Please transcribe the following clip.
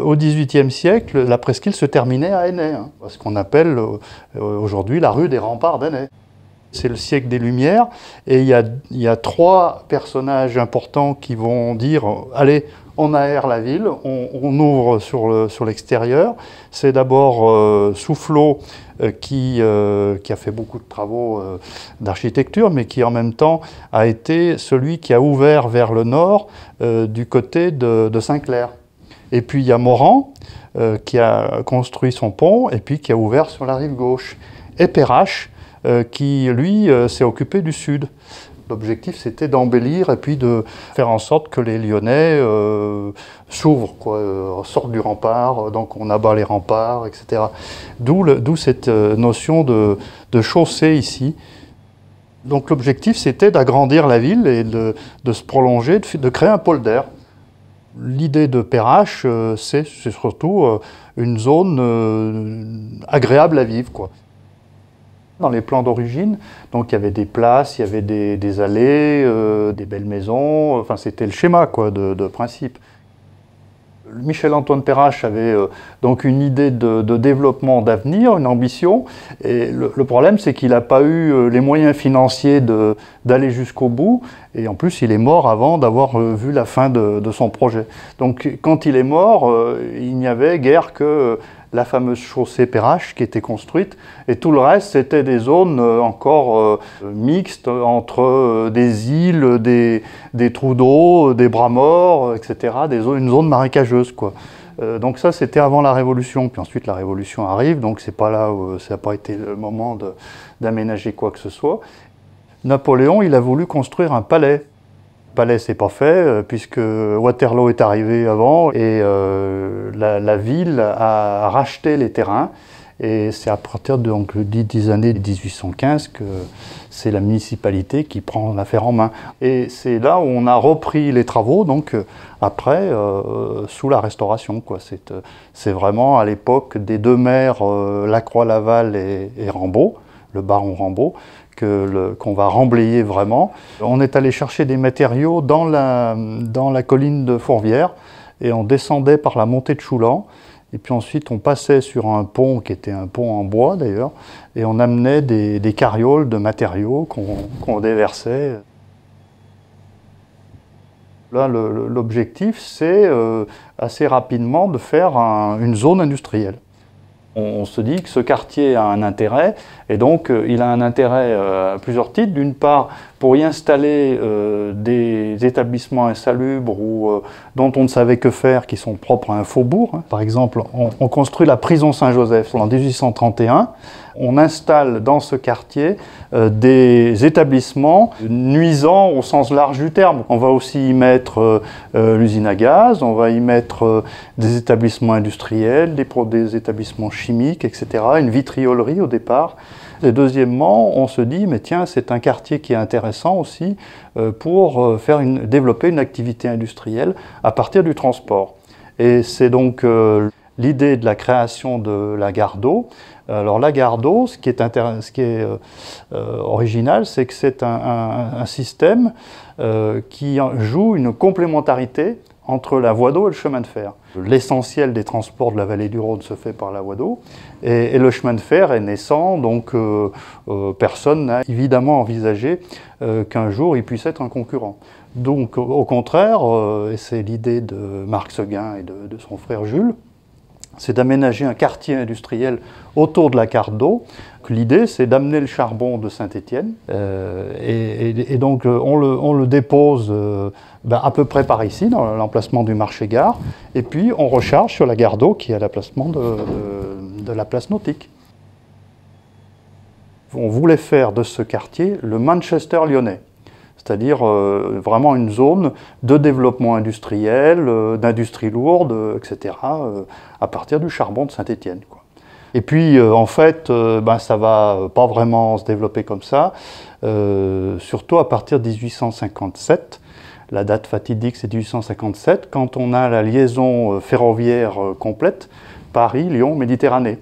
au XVIIIe siècle, la presqu'île se terminait à Ainet, hein, ce qu'on appelle aujourd'hui la rue des Remparts d'Ainet. C'est le siècle des Lumières, et il y a trois personnages importants qui vont dire « Allez, on aère la ville, on ouvre sur l'extérieur ». C'est d'abord Soufflot qui a fait beaucoup de travaux d'architecture, mais qui en même temps a été celui qui a ouvert vers le nord du côté de Saint-Clair. Et puis il y a Morand qui a construit son pont et puis qui a ouvert sur la rive gauche. Et Perrache qui, lui, s'est occupé du sud. L'objectif, c'était d'embellir et puis de faire en sorte que les Lyonnais s'ouvrent, sortent du rempart, donc on abat les remparts, etc. D'où cette notion de chaussée ici. Donc l'objectif, c'était d'agrandir la ville et de se prolonger, de créer un pôle d'air. L'idée de Perrache, c'est surtout une zone agréable à vivre, quoi. Dans les plans d'origine, donc il y avait des places, il y avait des allées, des belles maisons, enfin c'était le schéma quoi, de principe. Michel-Antoine Perrache avait donc une idée de développement d'avenir, une ambition, et le problème c'est qu'il n'a pas eu les moyens financiers d'aller jusqu'au bout, et en plus il est mort avant d'avoir vu la fin de son projet. Donc quand il est mort, il n'y avait guère que la fameuse chaussée Perrache qui était construite, et tout le reste c'était des zones encore mixtes entre des îles, des trous d'eau, des bras morts, etc., une zone marécageuse, quoi. Donc ça c'était avant la Révolution, puis ensuite la Révolution arrive, donc c'est pas là où ça n'a pas été le moment d'aménager quoi que ce soit. Napoléon, il a voulu construire un palais. Le palais s'est pas fait puisque Waterloo est arrivé avant et la ville a racheté les terrains, et c'est à partir des années 1815 que c'est la municipalité qui prend l'affaire en main. Et c'est là où on a repris les travaux, donc après, sous la Restauration, quoi. C'est vraiment à l'époque des deux maires, Lacroix-Laval et Rambaud, le baron Rambaud, qu'on va remblayer vraiment. On est allé chercher des matériaux dans la colline de Fourvière, et on descendait par la montée de Choulan, et puis ensuite on passait sur un pont qui était un pont en bois d'ailleurs, et on amenait des carrioles de matériaux qu'on déversait. Là, l'objectif, c'est assez rapidement de faire une zone industrielle. On se dit que ce quartier a un intérêt, et donc il a un intérêt à plusieurs titres. D'une part, pour y installer des établissements insalubres ou dont on ne savait que faire, qui sont propres à un faubourg. Par exemple, on construit la prison Saint-Joseph en 1831. On installe dans ce quartier des établissements nuisants au sens large du terme. On va aussi y mettre l'usine à gaz, on va y mettre des établissements industriels, des établissements chimiques, etc., une vitriolerie au départ. Et deuxièmement, on se dit, mais tiens, c'est un quartier qui est intéressant aussi pour développer une activité industrielle à partir du transport. Et c'est donc l'idée de la création de la gare d'eau. Alors la gare d'eau, ce qui est original, c'est que c'est un système qui joue une complémentarité entre la voie d'eau et le chemin de fer. L'essentiel des transports de la vallée du Rhône se fait par la voie d'eau, et le chemin de fer est naissant, donc personne n'a évidemment envisagé qu'un jour il puisse être un concurrent. Donc au contraire, et c'est l'idée de Marc Seguin et de son frère Jules, c'est d'aménager un quartier industriel autour de la carte d'eau. L'idée, c'est d'amener le charbon de Saint-Étienne, et donc on le dépose à peu près par ici, dans l'emplacement du marché-gare, et puis on recharge sur la gare d'eau qui est à l'emplacement de la place nautique. On voulait faire de ce quartier le Manchester lyonnais, c'est-à-dire vraiment une zone de développement industriel, d'industrie lourde, etc., à partir du charbon de Saint-Étienne, quoi. Et puis, en fait, ça va pas vraiment se développer comme ça, surtout à partir de 1857. La date fatidique, c'est 1857, quand on a la liaison ferroviaire complète, Paris, Lyon, Méditerranée.